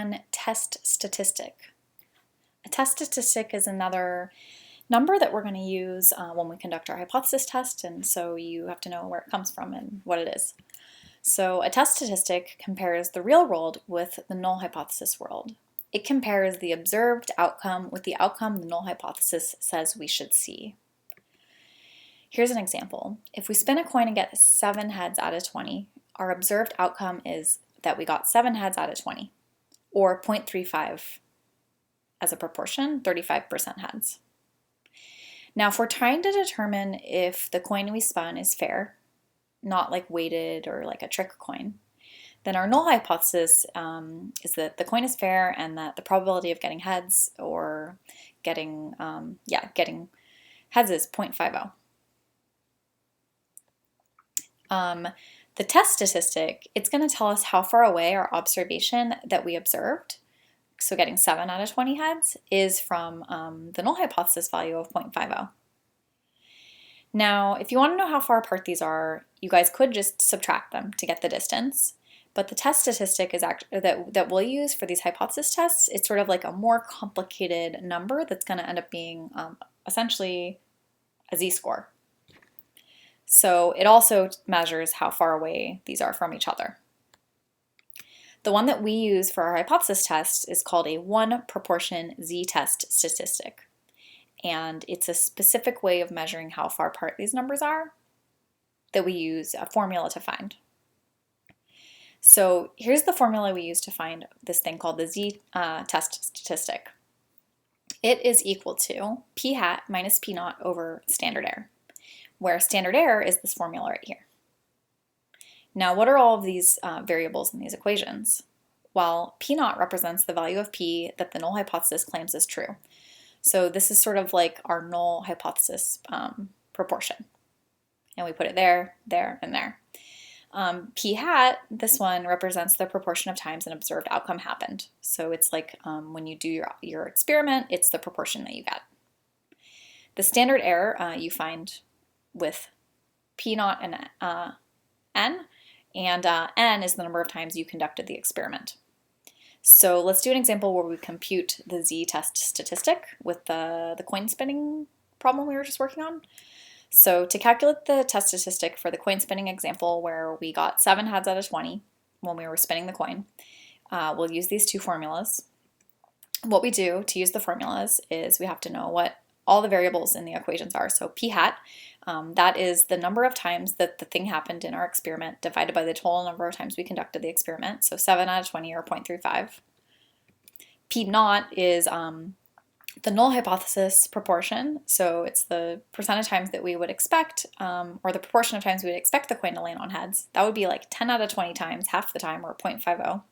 on test statistic. A test statistic is another number that we're going to use when we conduct our hypothesis test, and so you have to know where it comes from and what it is. So a test statistic compares the real world with the null hypothesis world. It compares the observed outcome with the outcome the null hypothesis says we should see. Here's an example. If we spin a coin and get 7 heads out of 20, our observed outcome is that we got 7 heads out of 20, or 0.35 as a proportion, 35% heads. Now, if we're trying to determine if the coin we spun is fair, not like weighted or like a trick coin, then our null hypothesis is that the coin is fair and that the probability of getting heads or getting heads is 0.50. The test statistic, it's going to tell us how far away our observation that we observed, so getting 7 out of 20 heads, is from the null hypothesis value of 0.50. Now, if you want to know how far apart these are, you guys could just subtract them to get the distance. But the test statistic is that we'll use for these hypothesis tests, it's sort of like a more complicated number that's going to end up being essentially a z-score. So it also measures how far away these are from each other. The one that we use for our hypothesis test is called a one-proportion z-test statistic. And it's a specific way of measuring how far apart these numbers are that we use a formula to find. So here's the formula we use to find this thing called the z-test statistic. It is equal to p hat minus p naught over standard error, where standard error is this formula right here. Now, what are all of these variables in these equations? Well, p naught represents the value of p that the null hypothesis claims is true. So this is sort of like our null hypothesis proportion. And we put it there, there, and there. P hat, this one represents the proportion of times an observed outcome happened. So it's like when you do your experiment, it's the proportion that you get. The standard error you find with p naught and n, and n is the number of times you conducted the experiment. So let's do an example where we compute the z-test statistic with the coin spinning problem we were just working on. So to calculate the test statistic for the coin spinning example where we got 7 heads out of 20 when we were spinning the coin, we'll use these two formulas. What we do to use the formulas is we have to know what all the variables in the equations are. So p hat, that is the number of times that the thing happened in our experiment divided by the total number of times we conducted the experiment, so 7 out of 20 or 0.35. P naught is the null hypothesis proportion, so it's the percent of times that we would expect, or the proportion of times we would expect the coin to land on heads. That would be like 10 out of 20 times, half the time, or 0.50.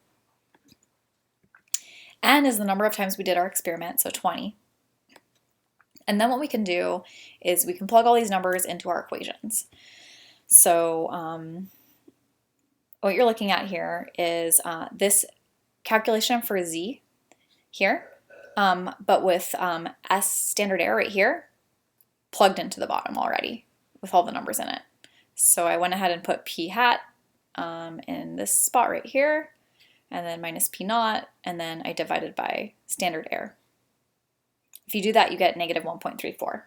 N is the number of times we did our experiment, so 20. And then what we can do is we can plug all these numbers into our equations. So what you're looking at here is this calculation for z here, but with S standard error right here plugged into the bottom already with all the numbers in it. So I went ahead and put p hat in this spot right here, and then minus p naught, and then I divided by standard error. If you do that, you get negative 1.34.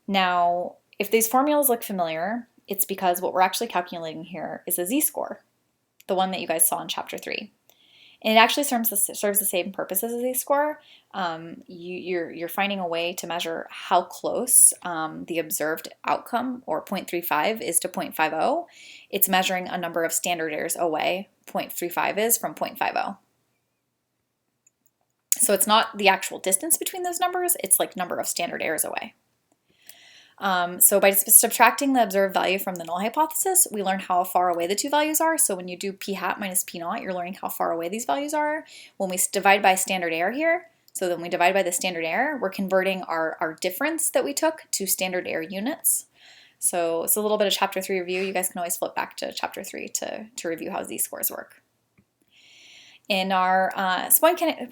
Now, if these formulas look familiar, it's because what we're actually calculating here is a z-score, the one that you guys saw in Chapter 3. And it actually serves the same purpose as a z-score. You're finding a way to measure how close the observed outcome, or 0.35, is to 0.50. It's measuring a number of standard errors away. 0.35 is from 0.50. So it's not the actual distance between those numbers, it's like number of standard errors away. So by subtracting the observed value from the null hypothesis, we learn how far away the two values are. So when you do p hat minus p naught, you're learning how far away these values are. When we divide by standard error here, so then we divide by the standard error, we're converting our difference that we took to standard error units. So it's a little bit of Chapter 3 review. You guys can always flip back to Chapter 3 to review how z-scores work. In our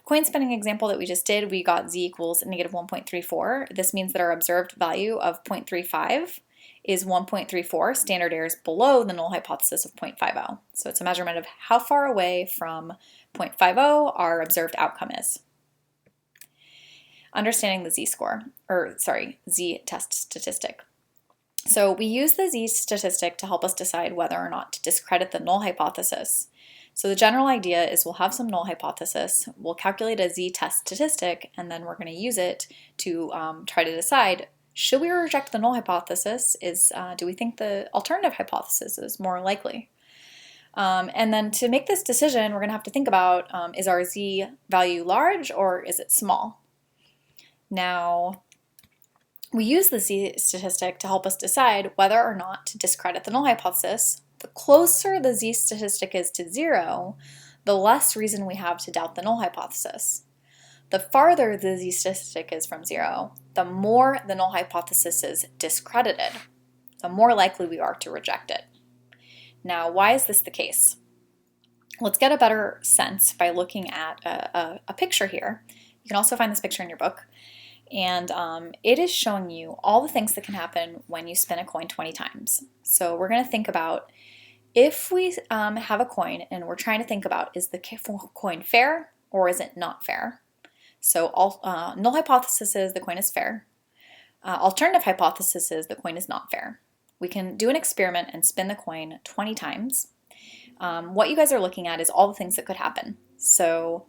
coin spinning example that we just did, we got z equals negative 1.34. This means that our observed value of 0.35 is 1.34 standard errors below the null hypothesis of 0.50. So it's a measurement of how far away from 0.50 our observed outcome is. Understanding the z-score, z-test statistic. So we use the z-statistic to help us decide whether or not to discredit the null hypothesis. So the general idea is we'll have some null hypothesis, we'll calculate a z-test statistic, and then we're going to use it to try to decide, should we reject the null hypothesis? Do we think the alternative hypothesis is more likely? And then to make this decision, we're going to have to think about, is our z value large or is it small? Now, we use the z-statistic to help us decide whether or not to discredit the null hypothesis. The closer the z-statistic is to 0, the less reason we have to doubt the null hypothesis. The farther the z-statistic is from 0, the more the null hypothesis is discredited, the more likely we are to reject it. Now, why is this the case? Let's get a better sense by looking at a picture here. You can also find this picture in your book. And it is showing you all the things that can happen when you spin a coin 20 times. So we're going to think about, if we have a coin and we're trying to think about, is the coin fair or is it not fair? So null hypothesis is the coin is fair. Alternative hypothesis is the coin is not fair. We can do an experiment and spin the coin 20 times. What you guys are looking at is all the things that could happen. So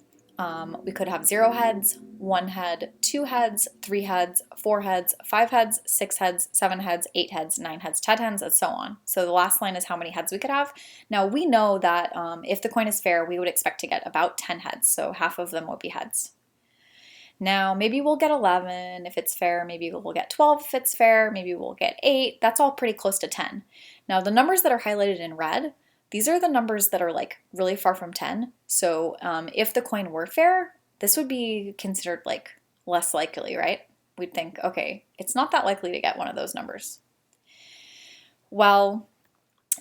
we could have 0 heads, 1 head, 2 heads, 3 heads, 4 heads, 5 heads, 6 heads, 7 heads, 8 heads, 9 heads, 10 heads, and so on. So the last line is how many heads we could have. Now we know that if the coin is fair, we would expect to get about 10 heads, so half of them would be heads. Now maybe we'll get 11 if it's fair, maybe we'll get 12 if it's fair, maybe we'll get 8. That's all pretty close to 10. Now the numbers that are highlighted in red, these are the numbers that are like really far from 10. So if the coin were fair, this would be considered like less likely, right? We'd think, okay, it's not that likely to get one of those numbers. Well,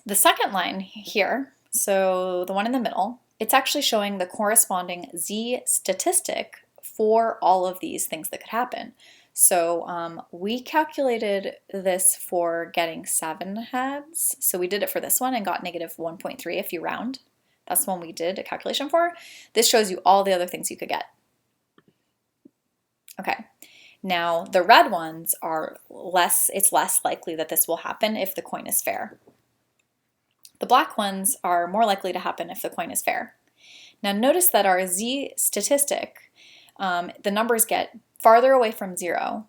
the second line here, so the one in the middle, it's actually showing the corresponding z statistic for all of these things that could happen. So we calculated this for getting 7 heads. So we did it for this one and got negative 1.3 if you round. That's the one we did a calculation for. This shows you all the other things you could get. Okay, now the red ones are it's less likely that this will happen if the coin is fair. The black ones are more likely to happen if the coin is fair. Now notice that our z statistic, the numbers get farther away from 0,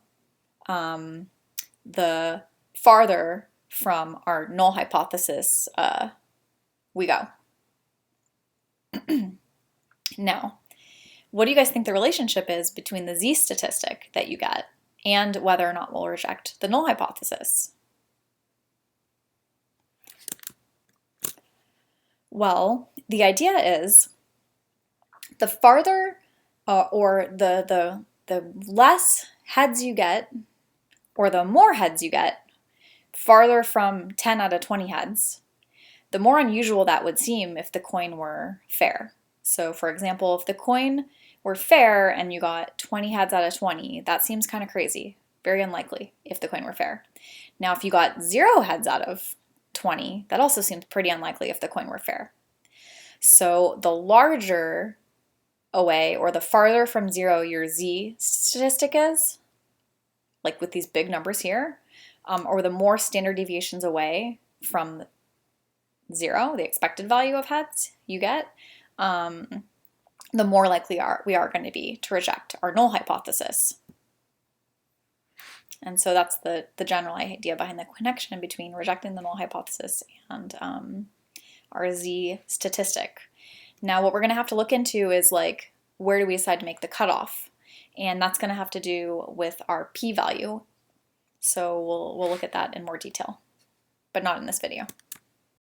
the farther from our null hypothesis we go. Now, what do you guys think the relationship is between the z statistic that you get and whether or not we'll reject the null hypothesis? Well, the idea is the farther or the less heads you get, or the more heads you get, farther from 10 out of 20 heads, the more unusual that would seem if the coin were fair. So for example, if the coin were fair and you got 20 heads out of 20, that seems kind of crazy. Very unlikely if the coin were fair. Now if you got 0 heads out of 20, that also seems pretty unlikely if the coin were fair. So the larger away, or the farther from 0 your z statistic is, like with these big numbers here, or the more standard deviations away from 0, the expected value of heads you get, the more likely we are going to be to reject our null hypothesis. And so that's the general idea behind the connection between rejecting the null hypothesis and our z statistic. Now what we're going to have to look into is like, where do we decide to make the cutoff? And that's going to have to do with our p-value. So we'll look at that in more detail, but not in this video.